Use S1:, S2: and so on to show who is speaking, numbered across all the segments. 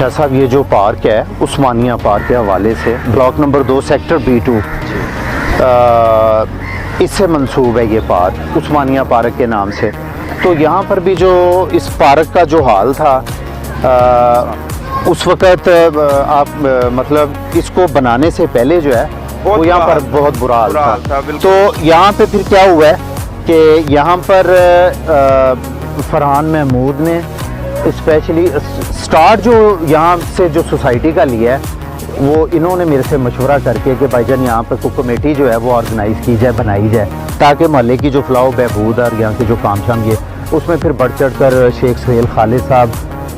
S1: शाह साहब ये जो पार्क है उस्मानिया पार्क के हवाले से ब्लॉक नंबर 2 सेक्टर B2 इससे मंसूब है ये पार्क उस्मानिया पार्क के नाम से। तो यहाँ पर भी जो इस पार्क का जो हाल था उस वक़्त आप मतलब इसको बनाने से पहले जो है वो यहाँ पर बहुत बुरा हाल था। तो यहाँ पे फिर क्या हुआ है कि यहाँ पर फरहान महमूद ने स्पेशली स्टार्ट जो यहाँ से जो सोसाइटी का लिया है वो इन्होंने मेरे से मशवरा करके कि भाईजान यहाँ पर कोई कमेटी जो है वो ऑर्गेनाइज़ की जाए, बनाई जाए, ताकि मोहल्ले की जो फलाह बहबूद और यहाँ के जो काम शाम ये उसमें फिर बढ़ चढ़ कर शेख सुहेल खालिद साहब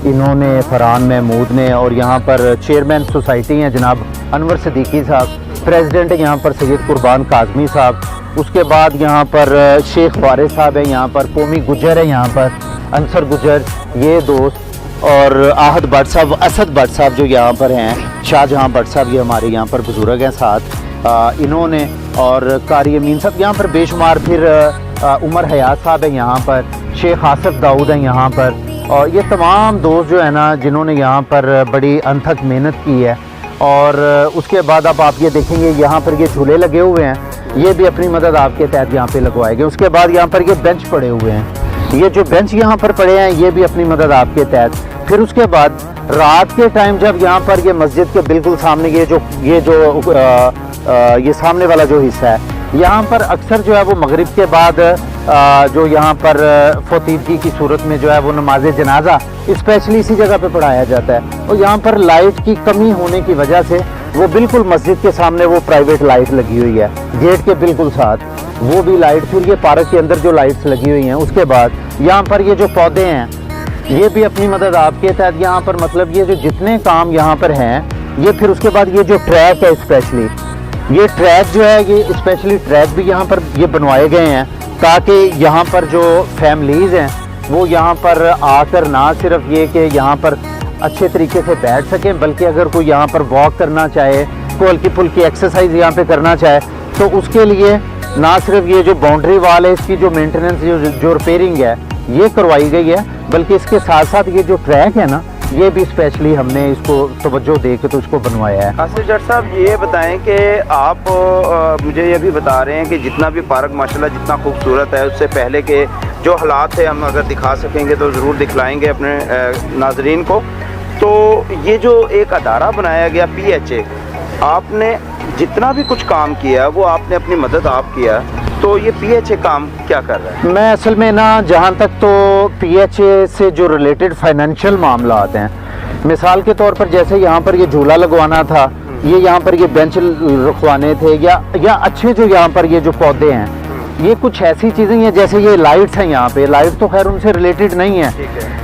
S1: इन्होंने, फरहान महमूद ने, और यहाँ पर चेयरमैन सोसाइटी हैं जनाब अनवर सिद्दीकी साहब, प्रेसिडेंट है यहाँ पर सैयद कुर्बान काज़मी साहब, उसके बाद यहाँ पर शेख वारिस साहब है, यहाँ पर कोमी गुजर है, यहाँ पर अंसर गुजर, ये दोस्त, और आहद भट्ट साहब, असद भट्ट साहब जो यहाँ पर हैं, शाहजहां भट्ट साहब ये हमारे यहाँ पर बुजुर्ग हैं साथ इन्होंने, और कारी अमीन साहब यहाँ पर बेशुमार, फिर उमर हयात साहब है यहाँ पर, शेख आसिफ दाऊद हैं यहाँ पर, और ये तमाम दोस्त जो है ना जिन्होंने यहाँ पर बड़ी अनथक मेहनत की है। और उसके बाद अब आप ये देखेंगे यहाँ पर ये झूले लगे हुए हैं, ये भी अपनी मदद आपके तहत यहाँ पे लगवाए गए। उसके बाद यहाँ पर ये बेंच पड़े हुए हैं, ये जो बेंच यहाँ पर पड़े हैं ये भी अपनी मदद आपके तहत। फिर उसके बाद रात के टाइम जब यहाँ पर ये मस्जिद के बिल्कुल सामने ये सामने वाला जो हिस्सा है यहाँ पर अक्सर जो है वो मगरिब के बाद जो यहाँ पर फौतीदगी की सूरत में जो है वो नमाज जनाजा स्पेशली इसी जगह पे पढ़ाया जाता है। और यहाँ पर लाइट की कमी होने की वजह से वो बिल्कुल मस्जिद के सामने वो प्राइवेट लाइट लगी हुई है गेट के बिल्कुल साथ, वो भी लाइट, फिर ये पार्क के अंदर जो लाइट्स लगी हुई हैं। उसके बाद यहाँ पर ये जो पौधे हैं ये भी अपनी मदद आपके तहत यहाँ पर, मतलब ये जो जितने काम यहाँ पर हैं ये, फिर उसके बाद ये जो ट्रैक है स्पेशली, ये ट्रैक जो है ये स्पेशली ट्रैक भी यहाँ पर ये बनवाए गए हैं ताकि यहाँ पर जो फैमिलीज़ हैं वो यहाँ पर आकर ना सिर्फ ये कि यहाँ पर अच्छे तरीके से बैठ सकें, बल्कि अगर कोई यहाँ पर वॉक करना चाहे, कोई हल्की फुल्की एक्सरसाइज यहाँ पे करना चाहे, तो उसके लिए ना सिर्फ ये जो बाउंड्री वाल है इसकी जो मेंटेनेंस जो रिपेयरिंग है ये करवाई गई है, बल्कि इसके साथ साथ ये जो ट्रैक है ना ये भी स्पेशली हमने इसको तवज्जो दे के तो इसको बनवाया है।
S2: आसिफ जट साहब ये बताएं कि आप मुझे ये भी बता रहे हैं कि जितना भी पार्क माशाल्लाह जितना खूबसूरत है उससे पहले के जो हालात है हम अगर दिखा सकेंगे तो ज़रूर दिखलाएंगे अपने नाजरीन को। तो ये जो एक अदारा बनाया गया PHA, आपने जितना भी कुछ काम किया वो आपने अपनी मदद आप किया, तो ये PHA काम क्या कर रहा है?
S1: मैं असल में ना जहाँ तक तो PHA से जो रिलेटेड फाइनेंशियल मामला आते हैं, मिसाल के तौर पर जैसे यहाँ पर ये झूला लगवाना था, ये यहाँ पर ये बेंच रखवाने थे, या अच्छे जो यहाँ पर ये जो पौधे हैं, ये कुछ ऐसी चीज़ें हैं, जैसे ये लाइट्स हैं यहाँ पे, लाइट तो खैर उनसे रिलेटेड नहीं है,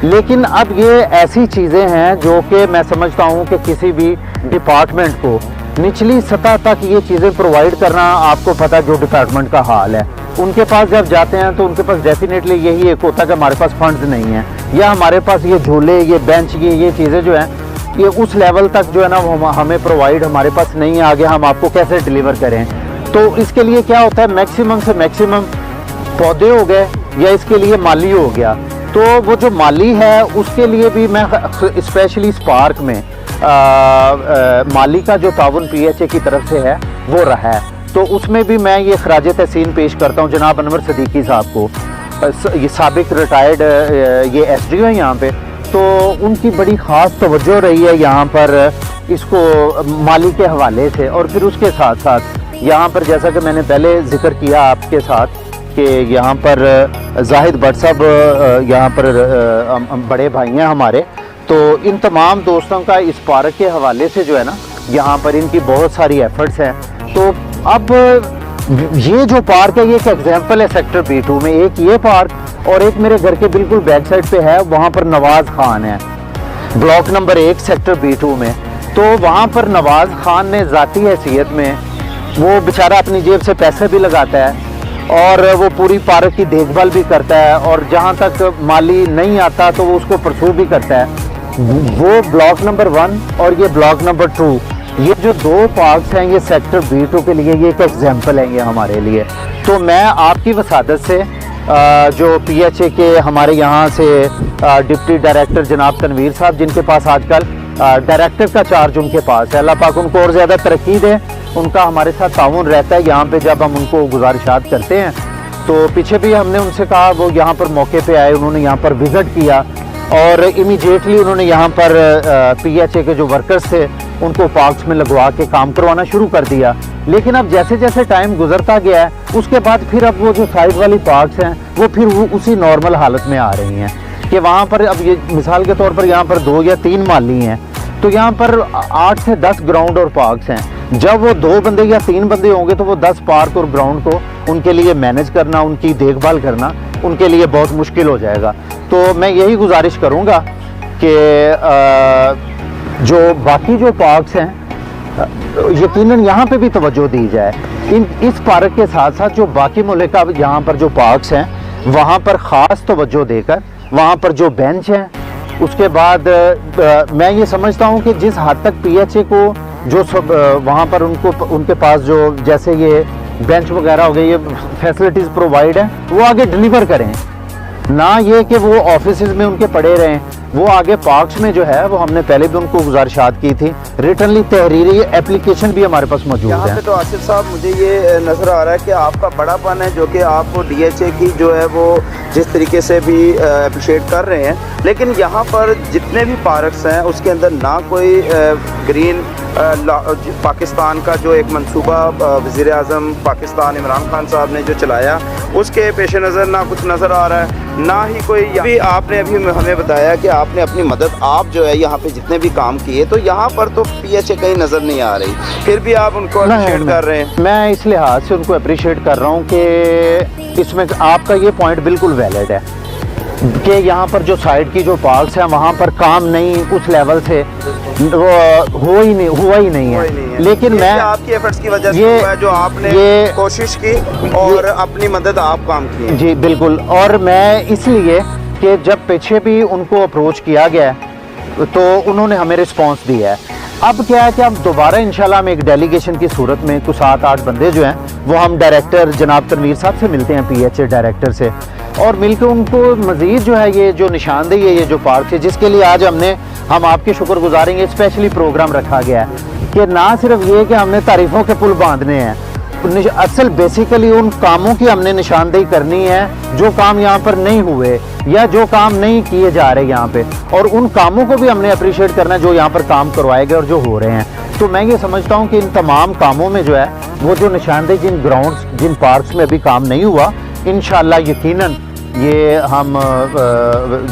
S1: लेकिन अब ये ऐसी चीज़ें हैं जो कि मैं समझता हूँ कि किसी भी डिपार्टमेंट को निचली सतह तक ये चीज़ें प्रोवाइड करना, आपको पता जो डिपार्टमेंट का हाल है, उनके पास जब जाते हैं तो उनके पास डेफिनेटली यही एक होता है कि हमारे पास फंड्स नहीं हैं, या हमारे पास ये झूले, ये बेंच, ये चीज़ें जो हैं ये उस लेवल तक जो है ना हमें प्रोवाइड हमारे पास नहीं है, आगे हम आपको कैसे डिलीवर करें। तो इसके लिए क्या होता है, मैक्सिमम से मैक्सिमम पौधे हो गए या इसके लिए माली हो गया, तो वो जो माली है उसके लिए भी मैं स्पेशली इस पार्क में माली का जो ताउन PHA की तरफ से है वो रहा है, तो उसमें भी मैं ये खराज तहसीन पेश करता हूँ जनाब अनवर सिद्दीकी साहब को, ये साबिक रिटायर्ड ये SDO है यहाँ पे, तो उनकी बड़ी ख़ास तवज्जो रही है यहाँ पर इसको माली के हवाले से। और फिर उसके साथ साथ यहाँ पर जैसा कि मैंने पहले जिक्र किया आपके साथ कि यहाँ पर जाहिद भट्ट साहब यहाँ पर बड़े भाई हैं हमारे, तो इन तमाम दोस्तों का इस पार्क के हवाले से जो है ना यहाँ पर इनकी बहुत सारी एफर्ट्स हैं। तो अब ये जो पार्क है ये एक एग्जांपल है सेक्टर B2 में, एक ये पार्क और एक मेरे घर के बिल्कुल बैक साइड पे है, वहाँ पर नवाज़ खान है ब्लॉक नंबर 1 सेक्टर B2 में। तो वहाँ पर नवाज़ खान ने ज़ाती हैसियत में, वो बेचारा अपनी जेब से पैसे भी लगाता है और वो पूरी पार्क की देखभाल भी करता है, और जहाँ तक माली नहीं आता तो वो उसको परसू भी करता है। वो ब्लॉक नंबर 1 और ये ब्लॉक नंबर 2, ये जो दो पार्क्स हैं ये सेक्टर B2 के लिए ये एक एग्जाम्पल है ये हमारे लिए। तो मैं आपकी वसादत से जो PHA के हमारे यहाँ से डिप्टी डायरेक्टर जनाब तनवीर साहब, जिनके पास आजकल डायरेक्टर का चार्ज उनके पास है। अल्लाह पाक उनको और ज़्यादा तरक्की दे, उनका हमारे साथ ताउन रहता है यहाँ पे जब हम उनको गुजारिशात करते हैं। तो पीछे भी हमने उनसे कहा, वो यहाँ पर मौके पे आए, उन्होंने यहाँ पर विज़िट किया और इमीडिएटली उन्होंने यहाँ पर PHA के जो वर्कर्स थे उनको पार्क्स में लगवा के काम करवाना शुरू कर दिया। लेकिन अब जैसे जैसे टाइम गुजरता गया है उसके बाद फिर अब वो जो साइड वाली पार्क्स हैं वो फिर वो उसी नॉर्मल हालत में आ रही हैं कि वहाँ पर अब ये मिसाल के तौर पर यहाँ पर 2 या 3 माली हैं, तो यहाँ पर 8 से 10 ग्राउंड और पार्क्स हैं। जब वो 2 बंदे या 3 बंदे होंगे तो वो 10 पार्क और ग्राउंड को उनके लिए मैनेज करना, उनकी देखभाल करना उनके लिए बहुत मुश्किल हो जाएगा। तो मैं यही गुजारिश करूँगा कि जो बाकी जो पार्क्स हैं यकीनन यहाँ पे भी तवज्जो दी जाए। इस पार्क के साथ साथ जो बाकी मुल्का यहाँ पर जो पार्क्स हैं वहाँ पर ख़ास तवज्जो देकर वहाँ पर जो बेंच हैं, उसके बाद मैं ये समझता हूँ कि जिस हद तक PHA को जो सब वहाँ पर उनके पास जो जैसे ये बेंच वगैरह हो गए, ये फैसिलिटीज़ प्रोवाइड है, वो आगे डिलीवर करें, ना ये कि वो ऑफिस में उनके पड़े रहें। वो आगे पार्क्स में जो है वो हमने पहले भी उनको गुजारिशात की थी, रिटनली तहरीरी एप्लीकेशन भी हमारे पास मौजूद है।
S2: यहाँ पे तो आसिफ साहब मुझे ये नज़र आ रहा है कि आपका बड़ापन है जो कि आप DHA की जो है वो जिस तरीके से भी अप्रिशिएट कर रहे हैं, लेकिन यहाँ पर जितने भी पार्क्स हैं उसके अंदर ना कोई ग्रीन पाकिस्तान का जो एक मंसूबा वज़ीर आज़म पाकिस्तान इमरान खान साहब ने जो चलाया उसके पेश नज़र ना कुछ नज़र आ रहा है, ना ही कोई। अभी आपने अभी हमें बताया कि आपने अपनी मदद आप जो है यहाँ पे जितने भी काम किए, तो यहाँ पर तो PHA कहीं नज़र नहीं आ रही, फिर भी आप उनको अप्रिशिएट कर रहे हैं।
S1: मैं इस लिहाज से उनको अप्रिशिएट कर रहा हूँ कि इसमें आपका ये पॉइंट बिल्कुल वैलिड है कि यहाँ पर जो साइड की जो पार्क्स हैं वहाँ पर काम नहीं उस लेवल से हुआ ही नहीं है। लेकिन मैं
S2: आपकी एफर्ट्स की वजह से हुआ है जो आपने कोशिश की और अपनी मदद आप काम की।
S1: जी बिल्कुल, और मैं इसलिए कि जब पीछे भी उनको अप्रोच किया गया तो उन्होंने हमें रिस्पांस दिया है। अब क्या है कि अब दोबारा इंशाल्लाह हम एक डेलीगेशन की सूरत में कुछ 7-8 बंदे जो हैं वो हम डायरेक्टर जनाब तनवीर साहब से मिलते हैं, PHA डायरेक्टर से, और मिलकर उनको मज़ीद जो है ये जो निशानदेही है, ये जो पार्क है जिसके लिए आज हम आपके शुक्रगुजार हैं, स्पेशली प्रोग्राम रखा गया है कि ना सिर्फ ये कि हमने तारीफ़ों के पुल बांधने हैं, असल बेसिकली उन कामों की हमने निशानदेही करनी है जो काम यहाँ पर नहीं हुए या जो काम नहीं किए जा रहे यहाँ पे, और उन कामों को भी हमने अप्रिशिएट करना है जो यहाँ पर काम करवाए गए और जो हो रहे हैं। तो मैं ये समझता हूँ कि इन तमाम कामों में जो है वो जो निशानदेही जिन ग्राउंड्स जिन पार्क्स में अभी काम नहीं हुआ, इंशाल्लाह यकीनन ये हम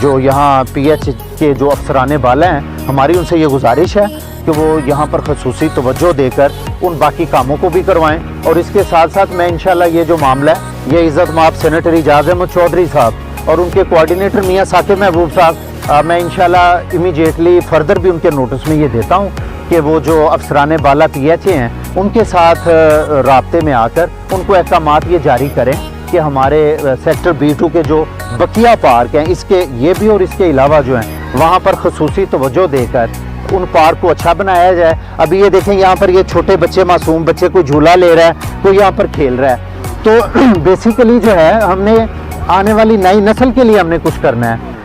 S1: जो यहाँ PHA के जो अफसराने वाले हैं हमारी उनसे ये गुजारिश है कि वो यहाँ पर खसूसी तवज्जो देकर उन बाकी कामों को भी करवाएं। और इसके साथ साथ मैं इंशाल्लाह ये जो मामला है ये इज़्ज़त माब सेनेटर एजाज अहमद चौधरी साहब और उनके कोऑर्डिनेटर मियाँ साकिब महबूब साहब, मैं इंशाल्लाह इमीडिएटली फर्दर भी उनके नोटिस में ये देता हूँ कि वो जो अफसराने बाला PHA हैं उनके साथ राब्ते में आकर उनको अहकामात ये जारी करें कि हमारे सेक्टर B2 के जो बकिया पार्क हैं इसके ये भी और इसके अलावा जो हैं वहाँ पर खसूसी तवज्जो देकर उन पार्क को अच्छा बनाया जाए। अभी ये देखें यहाँ पर ये छोटे बच्चे, मासूम बच्चे, कोई झूला ले रहा है, कोई यहाँ पर खेल रहा है, तो बेसिकली जो है हमने आने वाली नई नस्ल के लिए हमने कुछ करना है।